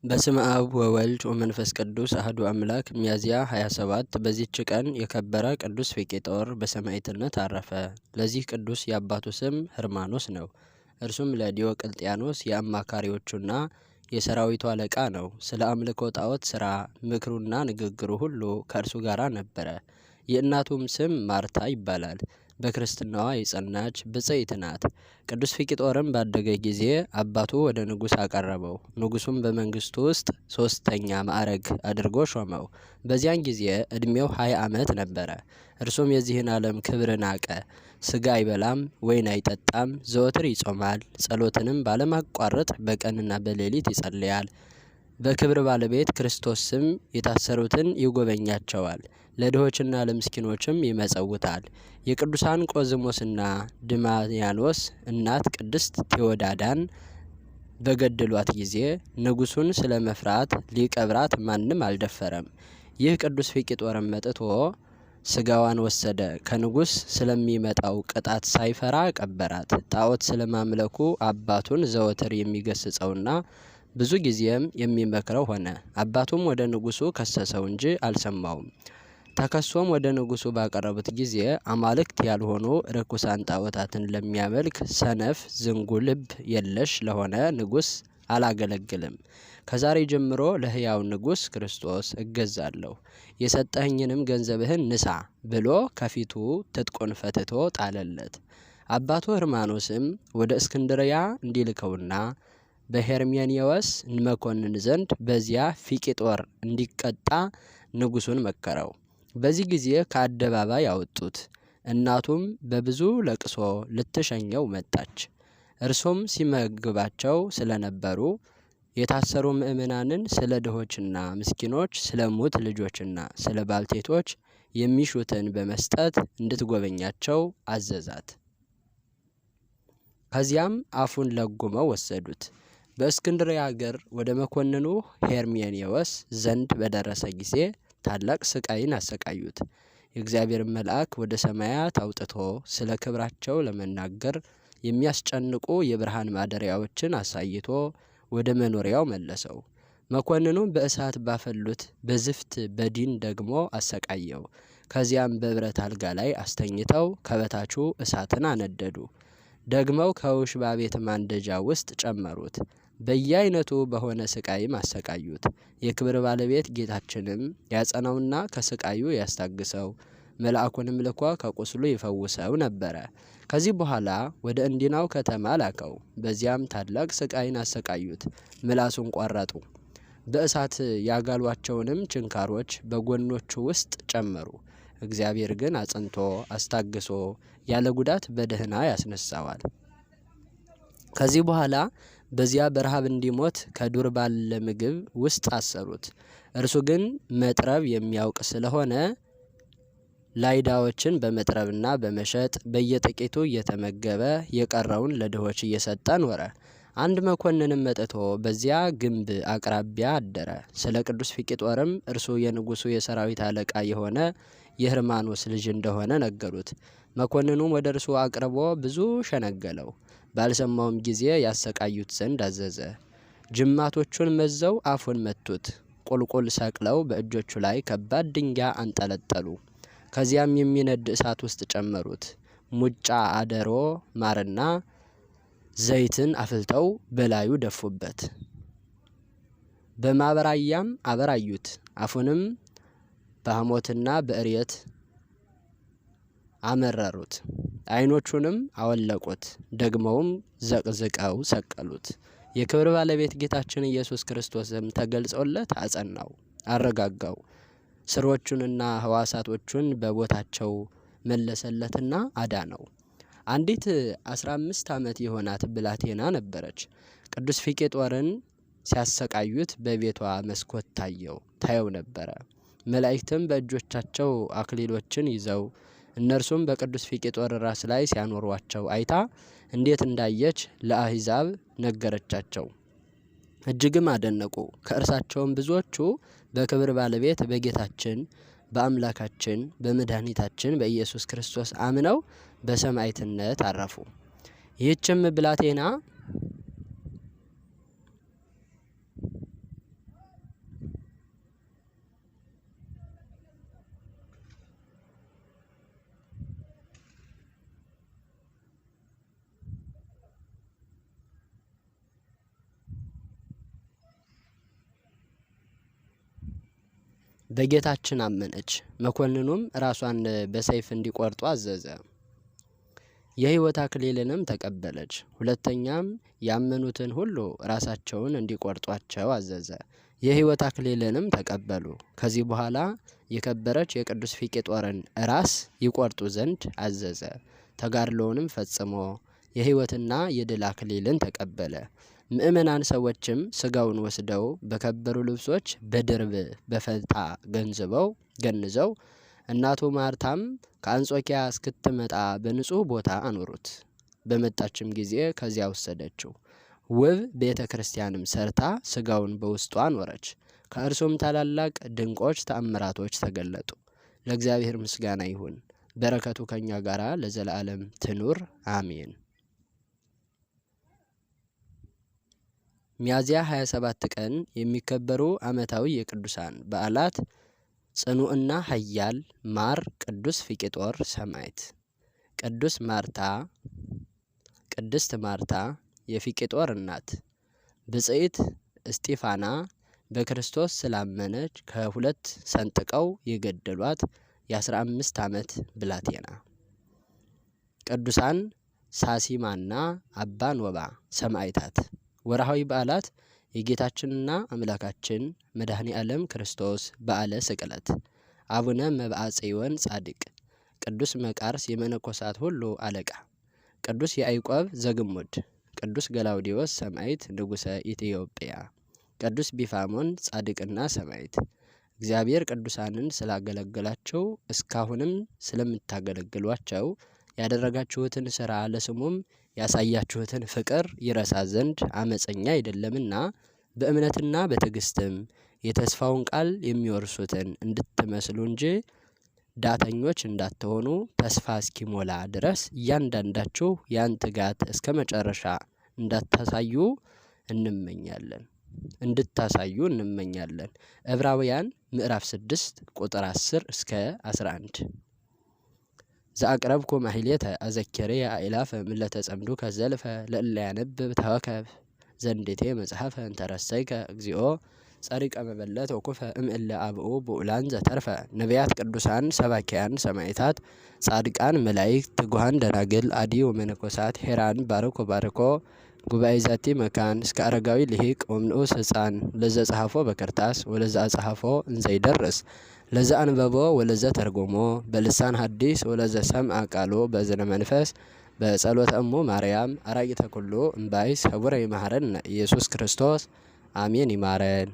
በስመ አብ ወወልድ ወመንፈስ ቅዱስ አሐዱ አምላክ ሚያዝያ 27 በዚህች ቀን የከበረ ቅዱስ ፊቄጦር በሰማዕትነት አረፈ። ለዚህ ቅዱስ የአባቱ ስም ሕርማኖስ ነው። እርሱም ለዲዮቅልጥያኖስ የአማካሪዎቹና የሰራዊቱ አለቃ ነው። ስለ አምልኮ ጣዖት ሥራ ምክሩና ንግግሩ ሁሉ ከእርሱ ጋር ነበረ። የእናቱም ስም ማርታ ይባላል። በክርስትናዋ የጸናች ብጽዕት ናት። ቅዱስ ፊቄጦርም ባደገ ጊዜ አባቱ ወደ ንጉሥ አቀረበው። ንጉሡም በመንግስቱ ውስጥ 3ኛ ማዕረግ አድርጎ ሾመው። በዚያን ጊዜ ዕድሜው 20 ዓመት ነበረ። እርሱም የዚህን ዓለም ክብር ናቀ። ስጋ አይበላም፣ ወይን አይጠጣም፣ ዘወትር ይጾማል። ጸሎትንም ባለማቋረጥ በቀንና በሌሊት ይጸልያል። በክብር ባለቤት ክርስቶስ ስም የታሰሩትን ይጎበኛቸዋል። ለድሆችና ለምስኪኖችም ይመጸውታል። የቅዱሳን ቆዝሞስና ድማያኖስ እናት ቅድስት ቴዎዳዳን በገደሏት ጊዜ ንጉሡን ስለ መፍራት ሊቀብራት ማንም አልደፈረም። ይህ ቅዱስ ፊቄጦርም መጥቶ ስጋዋን ወሰደ። ከንጉሥ ስለሚመጣው ቅጣት ሳይፈራ ቀበራት። ጣዖት ስለማምለኩ አባቱን ዘወትር የሚገስጸውና ብዙ ጊዜም የሚመክረው ሆነ። አባቱም ወደ ንጉሡ ከሰሰው እንጂ አልሰማውም። ተከሶም ወደ ንጉሡ ባቀረቡት ጊዜ አማልክት ያልሆኑ ርኩሳን ጣዖታትን ለሚያመልክ ሰነፍ ዝንጉ ልብ የለሽ ለሆነ ንጉሥ አላገለግልም። ከዛሬ ጀምሮ ለሕያው ንጉሥ ክርስቶስ እገዛለሁ፣ የሰጠኸኝንም ገንዘብህን ንሳ ብሎ ከፊቱ ትጥቁን ፈትቶ ጣለለት። አባቱ ሕርማኖስም ወደ እስክንድርያ እንዲልከውና በሄርሜኔዎስ መኮንን ዘንድ በዚያ ፊቄጦር እንዲቀጣ ንጉሡን መከረው። በዚህ ጊዜ ከአደባባይ አወጡት። እናቱም በብዙ ለቅሶ ልትሸኘው መጣች። እርሱም ሲመግባቸው ስለነበሩ የታሰሩ ምእመናንን ስለ ድሆችና ምስኪኖች፣ ስለ ሙት ልጆችና ስለ ባልቴቶች የሚሹትን በመስጠት እንድትጎበኛቸው አዘዛት። ከዚያም አፉን ለጉመው ወሰዱት። በእስክንድርያ አገር ወደ መኮንኑ ሄርሜኔዎስ ዘንድ በደረሰ ጊዜ ታላቅ ስቃይን አሰቃዩት። የእግዚአብሔር መልአክ ወደ ሰማያት አውጥቶ ስለ ክብራቸው ለመናገር የሚያስጨንቁ የብርሃን ማደሪያዎችን አሳይቶ ወደ መኖሪያው መለሰው። መኮንኑም በእሳት ባፈሉት በዝፍት በዲን ደግሞ አሰቃየው። ከዚያም በብረት አልጋ ላይ አስተኝተው ከበታቹ እሳትን አነደዱ። ደግመው ከውሽባ ቤት ማንደጃ ውስጥ ጨመሩት። በየአይነቱ በሆነ ስቃይም አሰቃዩት። የክብር ባለቤት ጌታችንም ያጸናውና ከስቃዩ ያስታግሰው፣ መልአኩንም ልኮ ከቁስሉ ይፈውሰው ነበረ። ከዚህ በኋላ ወደ እንዲናው ከተማ ላከው። በዚያም ታላቅ ስቃይን አሰቃዩት። ምላሱን ቆረጡ። በእሳት ያጋሏቸውንም ችንካሮች በጎኖቹ ውስጥ ጨመሩ። እግዚአብሔር ግን አጽንቶ አስታግሶ ያለ ጉዳት በደህና ያስነሳዋል። ከዚህ በኋላ በዚያ በረሃብ እንዲሞት ከዱር ባለ ምግብ ውስጥ አሰሩት። እርሱ ግን መጥረብ የሚያውቅ ስለሆነ ላይዳዎችን በመጥረብና በመሸጥ በየጥቂቱ እየተመገበ የቀረውን ለድሆች እየሰጠ ኖረ። አንድ መኮንንም መጥቶ በዚያ ግንብ አቅራቢያ አደረ። ስለ ቅዱስ ፊቄጦርም እርሱ የንጉሡ የሰራዊት አለቃ የሆነ የሕርማኖስ ልጅ እንደሆነ ነገሩት። መኮንኑም ወደ እርሱ አቅርቦ ብዙ ሸነገለው። ባልሰማውም ጊዜ ያሰቃዩት ዘንድ አዘዘ። ጅማቶቹን መዘው አፉን መቱት። ቁልቁል ሰቅለው በእጆቹ ላይ ከባድ ድንጋይ አንጠለጠሉ። ከዚያም የሚነድ እሳት ውስጥ ጨመሩት። ሙጫ አደሮ ማርና ዘይትን አፍልተው በላዩ ደፉበት። በማበራያም አበራዩት። አፉንም በሐሞትና በእሬት አመረሩት። ዓይኖቹንም አወለቁት። ደግመውም ዘቅዝቀው ሰቀሉት። የክብር ባለቤት ጌታችን ኢየሱስ ክርስቶስም ተገልጾለት አጸናው፣ አረጋጋው። ስሮቹንና ሕዋሳቶቹን በቦታቸው መለሰለትና አዳነው። አንዲት 15 ዓመት የሆናት ብላቴና ነበረች። ቅዱስ ፊቄጦርን ሲያሰቃዩት በቤቷ መስኮት ታየው ነበረ። መላእክትም በእጆቻቸው አክሊሎችን ይዘው እነርሱም በቅዱስ ፊቄጦር ራስ ላይ ሲያኖሯቸው አይታ እንዴት እንዳየች ለአሕዛብ ነገረቻቸው። እጅግም አደነቁ። ከእርሳቸውም ብዙዎቹ በክብር ባለቤት በጌታችን በአምላካችን በመድኃኒታችን በኢየሱስ ክርስቶስ አምነው በሰማዕትነት አረፉ። ይህችም ብላቴና በጌታችን አመነች። መኮንኑም ራሷን በሰይፍ እንዲቆርጡ አዘዘ። የሕይወት አክሊልንም ተቀበለች። ሁለተኛም ያመኑትን ሁሉ ራሳቸውን እንዲቆርጧቸው አዘዘ። የሕይወት አክሊልንም ተቀበሉ። ከዚህ በኋላ የከበረች የቅዱስ ፊቄጦርን ራስ ይቆርጡ ዘንድ አዘዘ። ተጋድሎውንም ፈጽሞ የሕይወትና የድል አክሊልን ተቀበለ። ምእመናን ሰዎችም ስጋውን ወስደው በከበሩ ልብሶች በድርብ በፈታ ገንዘው እናቱ ማርታም ከአንጾኪያ እስክትመጣ በንጹሕ ቦታ አኖሩት። በመጣችም ጊዜ ከዚያ ወሰደችው። ውብ ቤተ ክርስቲያንም ሰርታ ስጋውን በውስጧ አኖረች። ከእርሱም ታላላቅ ድንቆች ተአምራቶች ተገለጡ። ለእግዚአብሔር ምስጋና ይሁን፣ በረከቱ ከኛ ጋር ለዘላለም ትኑር አሜን። ሚያዝያ 27 ቀን የሚከበሩ ዓመታዊ የቅዱሳን በዓላት ጽኑዕና ኃያል ማር ቅዱስ ፊቄጦር ሰማዕት፣ ቅድስት ማርታ የፊቄጦር እናት፣ ብጽዕት እስጢፋና በክርስቶስ ስላመነች ከሁለት ሰንጥቀው የገደሏት የ15 ዓመት ብላቴና፣ ቅዱሳን ሳሲማና አባ ኖባ ሰማዕታት። ወርሃዊ በዓላት የጌታችንና አምላካችን መድኃኔ ዓለም ክርስቶስ በዓለ ስቅለት፣ አቡነ መብዓ ጽዮን ጻድቅ፣ ቅዱስ መቃርስ የመነኮሳት ሁሉ አለቃ፣ ቅዱስ ያዕቆብ ዘግሙድ፣ ቅዱስ ገላውዲዮስ ሰማዕት ንጉሠ ኢትዮጵያ፣ ቅዱስ ቢፋሞን ጻድቅና ሰማዕት። እግዚአብሔር ቅዱሳንን ስላገለገላቸው እስካሁንም ስለምታገለግሏቸው ያደረጋችሁትን ሥራ ለስሙም ያሳያችሁትን ፍቅር ይረሳ ዘንድ አመፀኛ አይደለምና በእምነትና በትዕግስትም የተስፋውን ቃል የሚወርሱትን እንድትመስሉ እንጂ ዳተኞች እንዳትሆኑ ተስፋ እስኪሞላ ድረስ እያንዳንዳችሁ ያን ትጋት እስከ መጨረሻ እንድታሳዩ እንመኛለን። ዕብራውያን ምዕራፍ 6 ቁጥር 10 እስከ 11። ዘአቅረብኩ ማሕሌተ አዘኪሬ አእላፈ ምለተ ጸምዱ ከዘልፈ ለእለ ያነብብ ተወከብ ዘንዴቴ መጽሐፈ እንተረሰይከ እግዚኦ ጸሪቀ መበለት ወኩፈ እምእለ አብኡ ብኡላን ዘተርፈ ነቢያት፣ ቅዱሳን፣ ሰባኪያን፣ ሰማዕታት፣ ጻድቃን፣ መላእክት፣ ትጉሃን ደናግል፣ አዲ ወመነኮሳት ሄራን ባርኮ ጉባኤ ዛቲ መካን እስከ አረጋዊ ልሂቅ ወምንዑስ ሕፃን ለዘ ጸሐፎ በክርታስ ወለዘ አጸሐፎ እንዘይደርስ ለዘ አንበቦ ወለዘ ተርጎሞ በልሳን ሐዲስ ወለዘ ሰምዐ ቃሎ በእዝነ መንፈስ በጸሎተ እሙ ማርያም አራቂተ ኩሉ እምባይስ ህቡረ ይመሐረነ ኢየሱስ ክርስቶስ አሜን። ይማረን።